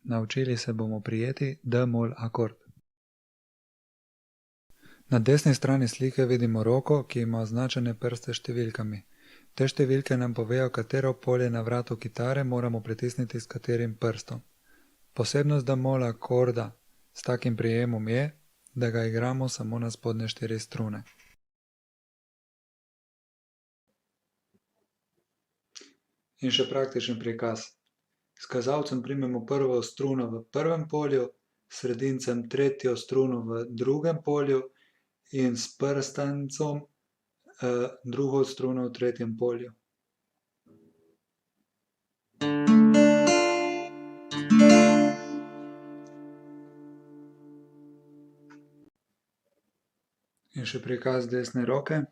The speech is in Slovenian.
Naučili se bomo prijeti d-mol akord. Na desni strani slike vidimo roko, ki ima označene prste s številkami. Te številke nam povejo, katero polje na vratu kitare moramo pritisniti s katerim prstom. Posebnost d-mol akorda s takim prijemom je, da ga igramo samo na spodnje 4 strune. In še praktičen prikaz. S kazalcem primemo prvo struno v prvem polju, s sredincem tretjo struno v drugem polju in s prstancem drugo struno v tretjem polju. In še prikaz desne roke.